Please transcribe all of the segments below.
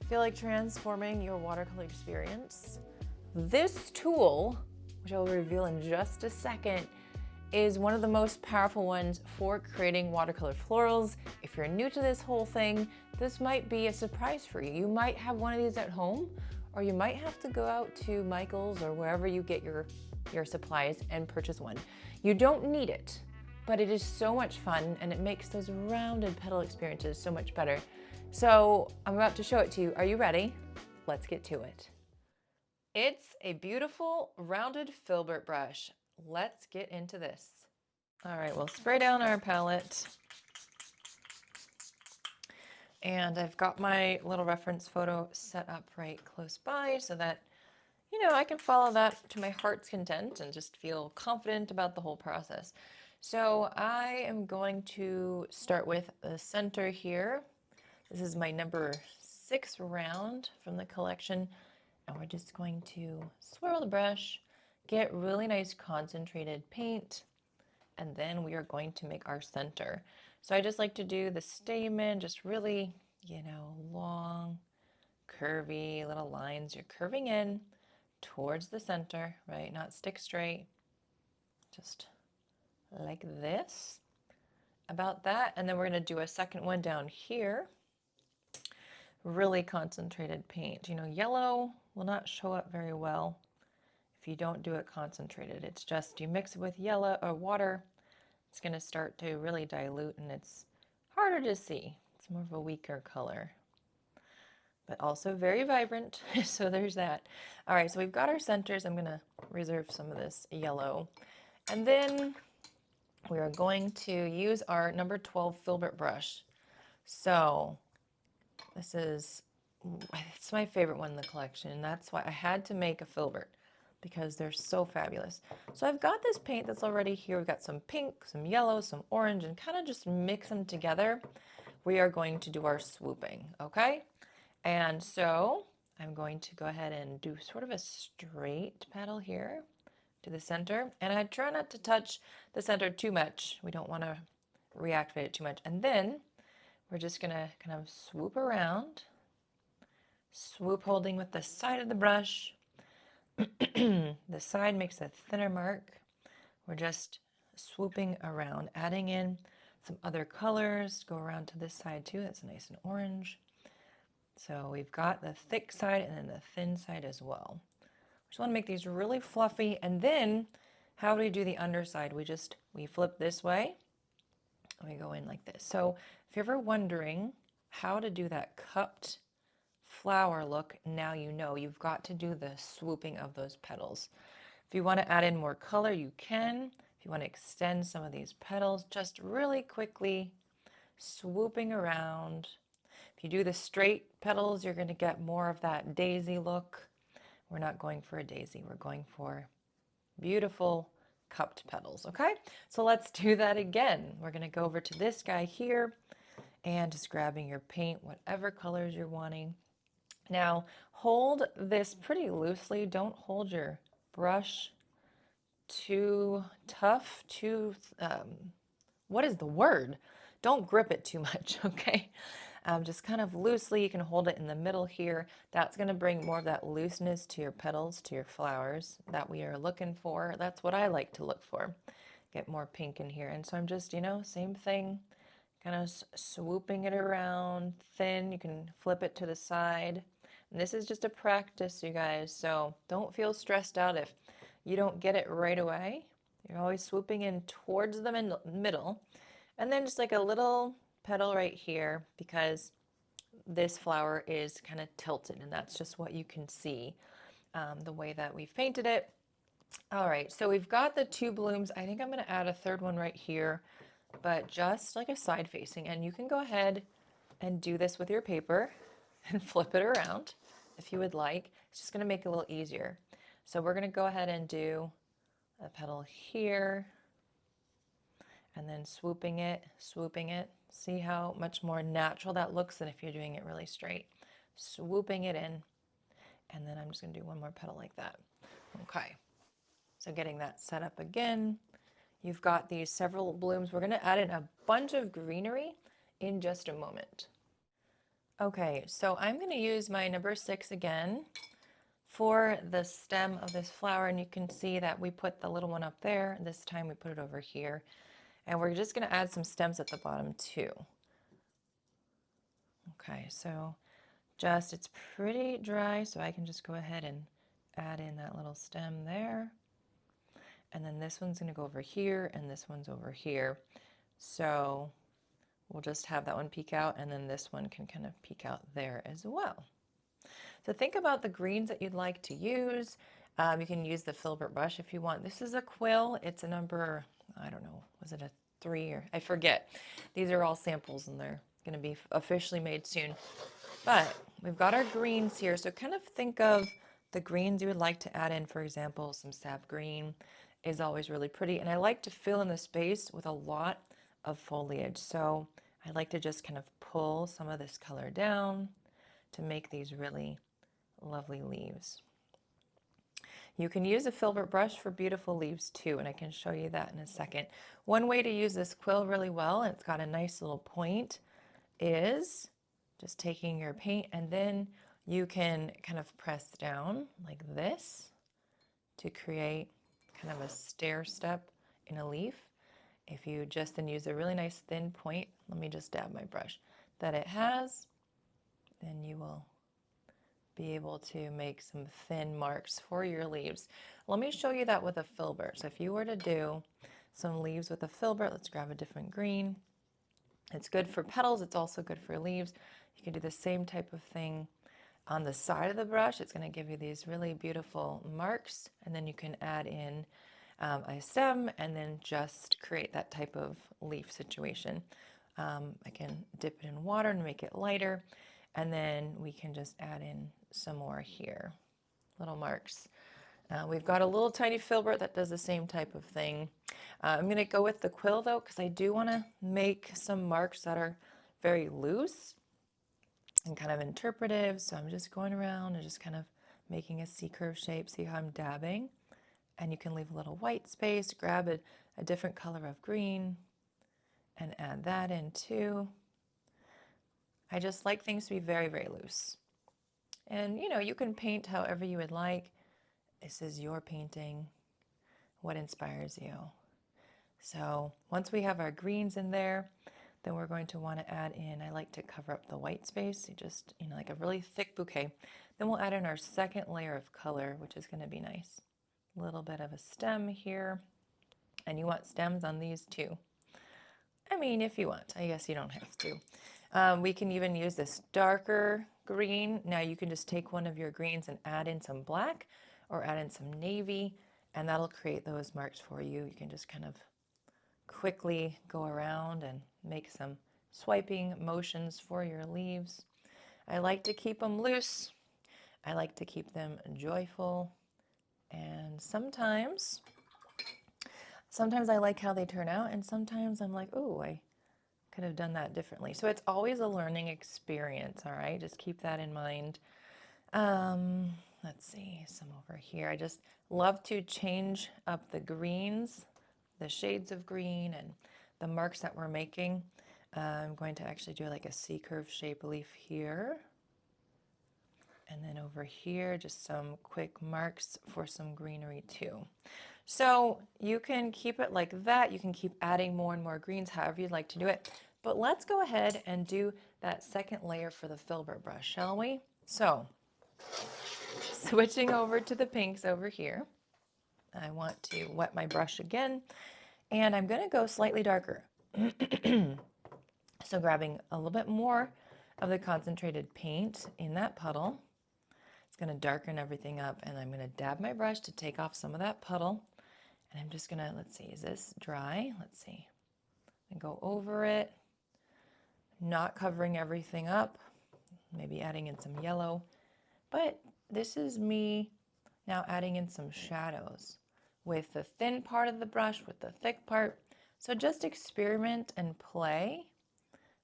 Feel like transforming your watercolor experience? This tool, which I will reveal in just a second, is one of the most powerful ones for creating watercolor florals. If you're new to this whole thing, this might be a surprise for you. You might have one of these at home, or you might have to go out to Michael's or wherever you get your supplies and purchase one. You don't need it, but it is so much fun and it makes those rounded petal experiences so much better. So I'm about to show it to you. Are you ready? Let's get to it. It's a beautiful rounded filbert brush. Let's get into this. All right, we'll spray down our palette. And I've got my little reference photo set up right close by so that, I can follow that to my heart's content and just feel confident about the whole process. So I am going to start with the center here. This is my number 6 round from the collection. And we're just going to swirl the brush, get really nice concentrated paint, and then we are going to make our center. So I just like to do the stamen, just really, long, curvy little lines. You're curving in towards the center, right? Not stick straight, just like this. About that. And then we're going to do a second one down here. Really concentrated paint. Yellow will not show up very well if you don't do it concentrated. It's just you mix it with yellow or water, it's going to start to really dilute and it's harder to see. It's more of a weaker color, but also very vibrant. So there's that. All right, so we've got our centers. I'm going to reserve some of this yellow. And then we are going to use our number 12 filbert brush. So it's my favorite one in the collection. That's why I had to make a filbert, because they're so fabulous. So I've got this paint that's already here. We've got some pink, some yellow, some orange, and kind of just mix them together. We are going to do our swooping, okay? And so I'm going to go ahead and do sort of a straight petal here to the center. And I try not to touch the center too much. We don't want to reactivate it too much. And then we're just going to kind of swoop around, swoop holding with the side of the brush. The side makes a thinner mark. We're just swooping around, adding in some other colors. Go around to this side too. That's nice and orange. So we've got the thick side and then the thin side as well. Just want to make these really fluffy. And then how do we do the underside? We flip this way and we go in like this. So if you're ever wondering how to do that cupped flower look, now you know. You've got to do the swooping of those petals. If you want to add in more color, you can. If you want to extend some of these petals, just really quickly swooping around. If you do the straight petals, you're going to get more of that daisy look. We're not going for a daisy. We're going for beautiful cupped petals, okay? So let's do that again. We're going to go over to this guy here and just grabbing your paint, whatever colors you're wanting. Now, hold this pretty loosely. Don't hold your brush too tough, what is the word? Don't grip it too much, okay? Just kind of loosely. You can hold it in the middle here. That's going to bring more of that looseness to your petals, to your flowers that we are looking for. That's what I like to look for. Get more pink in here. And so I'm just, same thing, kind of swooping it around thin. You can flip it to the side. And this is just a practice, you guys. So don't feel stressed out if you don't get it right away. You're always swooping in towards the middle. And then just like a little petal right here, because this flower is kind of tilted and that's just what you can see, the way that we've painted it. All right, so we've got the 2 blooms. I think I'm going to add a third one right here, but just like a side facing. And you can go ahead and do this with your paper and flip it around if you would like. It's just going to make it a little easier. So we're going to go ahead and do a petal here and then swooping it. See how much more natural that looks than if you're doing it really straight. Swooping it in, and then I'm just going to do one more petal like that. Okay, so getting that set up again. You've got these several blooms. We're going to add in a bunch of greenery in just a moment. Okay, so I'm going to use my number 6 again for the stem of this flower, and you can see that we put the little one up there. This time we put it over here, and we're just going to add some stems at the bottom too. Okay, so just it's pretty dry, so I can just go ahead and add in that little stem there. And then this one's going to go over here, and this one's over here. So we'll just have that one peek out, and then this one can kind of peek out there as well. So think about the greens that you'd like to use. You can use the filbert brush if you want. This is a quill. It's a number, I don't know, was it a 3 or I forget. These are all samples and they're going to be officially made soon. But we've got our greens here. So kind of think of the greens you would like to add in. For example, some sap green is always really pretty. And I like to fill in the space with a lot of foliage. So I like to just kind of pull some of this color down to make these really lovely leaves. You can use a filbert brush for beautiful leaves too, and I can show you that in a second. One way to use this quill really well, and it's got a nice little point, is just taking your paint and then you can kind of press down like this to create kind of a stair step in a leaf. If you just then use a really nice thin point, let me just dab my brush, that it has, then you will be able to make some thin marks for your leaves. Let me show you that with a filbert. So if you were to do some leaves with a filbert, let's grab a different green. It's good for petals, it's also good for leaves. You can do the same type of thing on the side of the brush. It's going to give you these really beautiful marks, and then you can add in a stem and then just create that type of leaf situation. I can dip it in water and make it lighter, and then we can just add in some more here, little marks. We've got a little tiny filbert that does the same type of thing. I'm going to go with the quill though, because I do want to make some marks that are very loose and kind of interpretive. So I'm just going around and just kind of making a C-curve shape. See how I'm dabbing? And you can leave a little white space, grab a different color of green and add that in too. I just like things to be very, very loose. And you know, you can paint however you would like. This is your painting, what inspires you. So once we have our greens in there, then we're going to want to add in, I like to cover up the white space, just, you know, like a really thick bouquet. Then we'll add in our second layer of color, which is going to be nice. A little bit of a stem here. And you want stems on these too. I mean, if you want, I guess you don't have to. We can even use this darker green. Now you can just take one of your greens and add in some black or add in some navy, and that'll create those marks for you. You can just kind of quickly go around and make some swiping motions for your leaves. I like to keep them loose. I like to keep them joyful. And sometimes I like how they turn out, and sometimes I'm like, oh, I could have done that differently. So it's always a learning experience, all right? Just keep that in mind. Let's see, some over here. I just love to change up the greens, the shades of green, and the marks that we're making. I'm going to actually do like a C-curve shape leaf here. And then over here, just some quick marks for some greenery too. So you can keep it like that. You can keep adding more and more greens, however you'd like to do it. But let's go ahead and do that second layer for the filbert brush, shall we? So switching over to the pinks over here, I want to wet my brush again, and I'm going to go slightly darker. So grabbing a little bit more of the concentrated paint in that puddle. It's going to darken everything up, and I'm going to dab my brush to take off some of that puddle. And I'm just going to, let's see, is this dry? Let's see. And go over it, not covering everything up, maybe adding in some yellow. But this is me now adding in some shadows with the thin part of the brush, with the thick part. So just experiment and play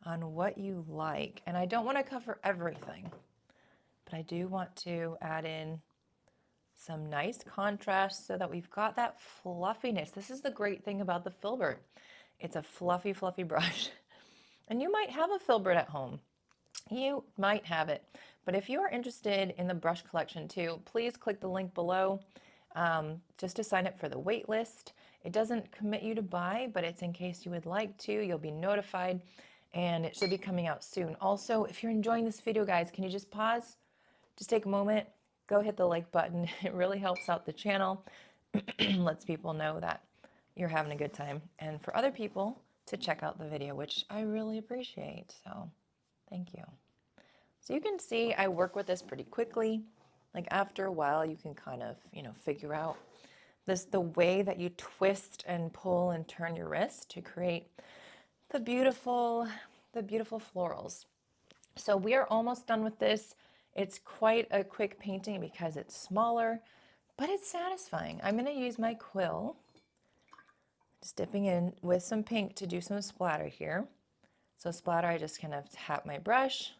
on what you like. And I don't want to cover everything, but I do want to add in some nice contrast so that we've got that fluffiness. This is the great thing about the filbert. It's a fluffy, fluffy brush. And you might have a filbert at home. you might have it. But if you are interested in the brush collection too, please click the link below just to sign up for the wait list. It doesn't commit you to buy, but it's in case you would like to. You'll be notified and it should be coming out soon. Also, if you're enjoying this video, guys, can you just pause? Just take a moment, go hit the like button. It really helps out the channel, lets people know that you're having a good time, and for other people to check out the video, which I really appreciate. So thank you. So you can see I work with this pretty quickly. Like after a while, you can kind of, figure out the way that you twist and pull and turn your wrist to create the beautiful florals. So we are almost done with this. It's quite a quick painting because it's smaller, but it's satisfying. I'm going to use my quill, just dipping in with some pink to do some splatter here. So splatter, I just kind of tap my brush,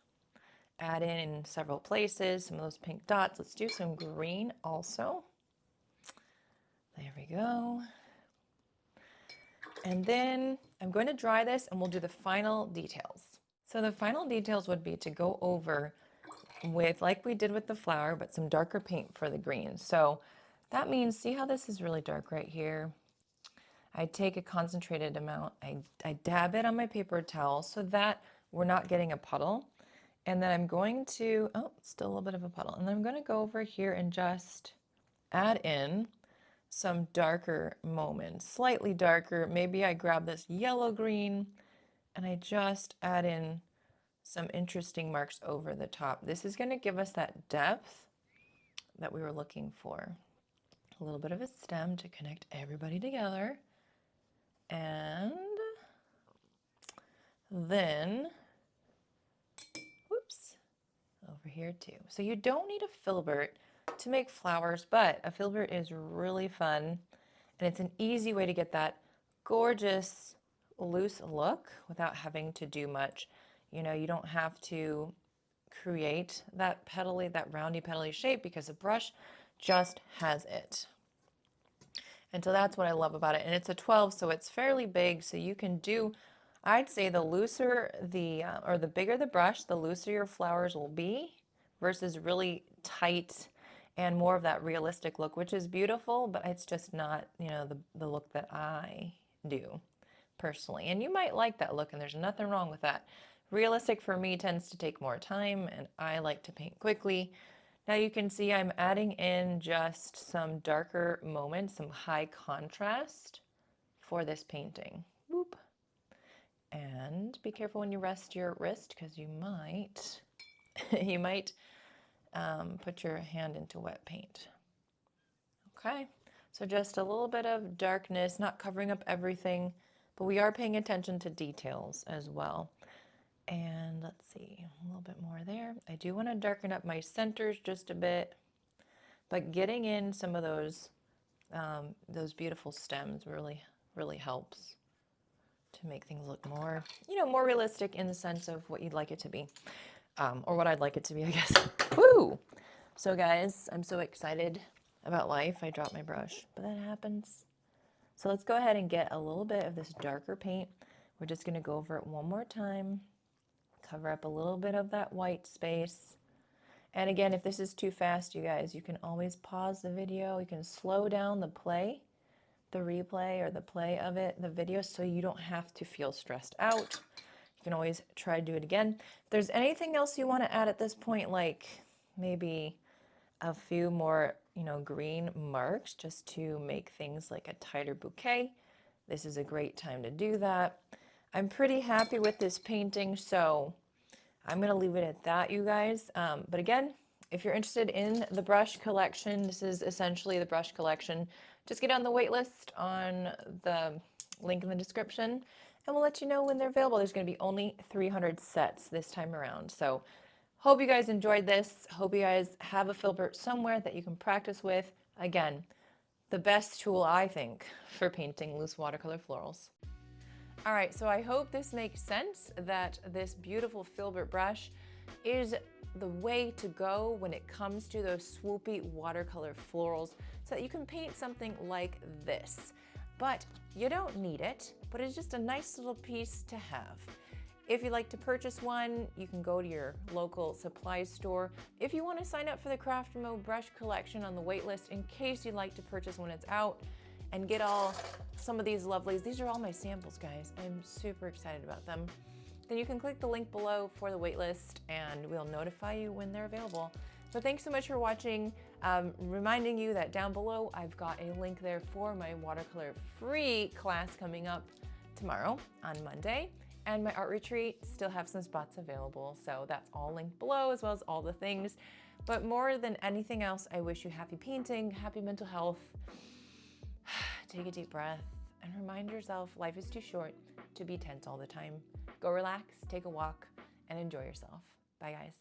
add in several places, some of those pink dots. Let's do some green also. There we go. And then I'm going to dry this and we'll do the final details. So the final details would be to go over with, like we did with the flower, but some darker paint for the green. So that means, see how this is really dark right here? I take a concentrated amount, I dab it on my paper towel so that we're not getting a puddle. And then I'm going to, oh, still a little bit of a puddle. And then I'm going to go over here and just add in some darker moments, slightly darker. Maybe I grab this yellow green and I just add in some interesting marks over the top. This is going to give us that depth that we were looking for. A little bit of a stem to connect everybody together. And then, whoops, over here too. So you don't need a filbert to make flowers, but a filbert is really fun. And it's an easy way to get that gorgeous loose look without having to do much. You don't have to create that petally, that roundy petally shape because the brush just has it. And so that's what I love about it. And it's a 12, so it's fairly big. So you can do, I'd say the looser or the bigger the brush, the looser your flowers will be versus really tight and more of that realistic look, which is beautiful, but it's just not, the look that I do personally. And you might like that look, and there's nothing wrong with that. Realistic for me tends to take more time, and I like to paint quickly. Now you can see I'm adding in just some darker moments, some high contrast for this painting. Whoop. And be careful when you rest your wrist because you might, you might put your hand into wet paint. Okay, so just a little bit of darkness, not covering up everything, but we are paying attention to details as well. And let's see, a little bit more there. I do want to darken up my centers just a bit, but getting in some of those beautiful stems really helps to make things look more, more realistic in the sense of what you'd like it to be, or what I'd like it to be, I guess. Woo! So guys, I'm so excited about life. I dropped my brush, but that happens. So let's go ahead and get a little bit of this darker paint. We're just going to go over it one more time. Cover up a little bit of that white space. And again, if this is too fast, you guys, you can always pause the video. You can slow down the replay or the play of it, the video, so you don't have to feel stressed out. You can always try to do it again. If there's anything else you want to add at this point, like maybe a few more, green marks just to make things like a tighter bouquet, this is a great time to do that. I'm pretty happy with this painting, so I'm going to leave it at that, you guys. But again, if you're interested in the brush collection, this is essentially the brush collection. Just get on the wait list on the link in the description, and we'll let you know when they're available. There's going to be only 300 sets this time around. So hope you guys enjoyed this. Hope you guys have a filbert somewhere that you can practice with. Again, the best tool, I think, for painting loose watercolor florals. All right, so I hope this makes sense that this beautiful filbert brush is the way to go when it comes to those swoopy watercolor florals so that you can paint something like this. But you don't need it, but it's just a nice little piece to have. If you'd like to purchase one, you can go to your local supply store. If you want to sign up for the Craft Mo brush collection on the waitlist in case you'd like to purchase when it's out and get some of these lovelies. These are all my samples, guys. I'm super excited about them. Then you can click the link below for the waitlist and we'll notify you when they're available. So thanks so much for watching. Reminding you that down below, I've got a link there for my watercolor free class coming up tomorrow on Monday. And my art retreat still have some spots available. So that's all linked below as well as all the things. But more than anything else, I wish you happy painting, happy mental health. Take a deep breath and remind yourself life is too short to be tense all the time. Go relax, take a walk, and enjoy yourself. Bye, guys.